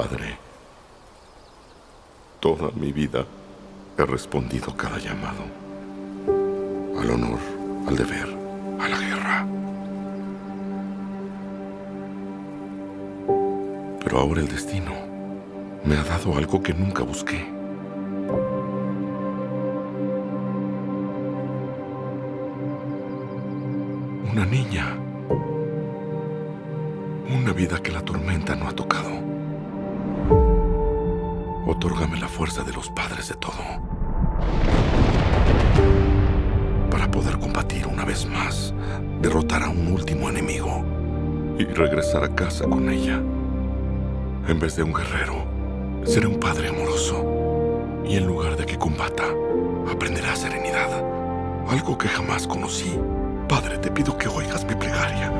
Padre, toda mi vida he respondido a cada llamado. Al honor, al deber, a la guerra. Pero ahora el destino me ha dado algo que nunca busqué. Una niña. Una vida que la tormenta no ha tocado. Otórgame la fuerza de los padres de todo, para poder combatir una vez más, derrotar a un último enemigo y regresar a casa con ella. En vez de un guerrero, seré un padre amoroso. Y en lugar de que combata, aprenderá serenidad, algo que jamás conocí. Padre, te pido que oigas mi plegaria.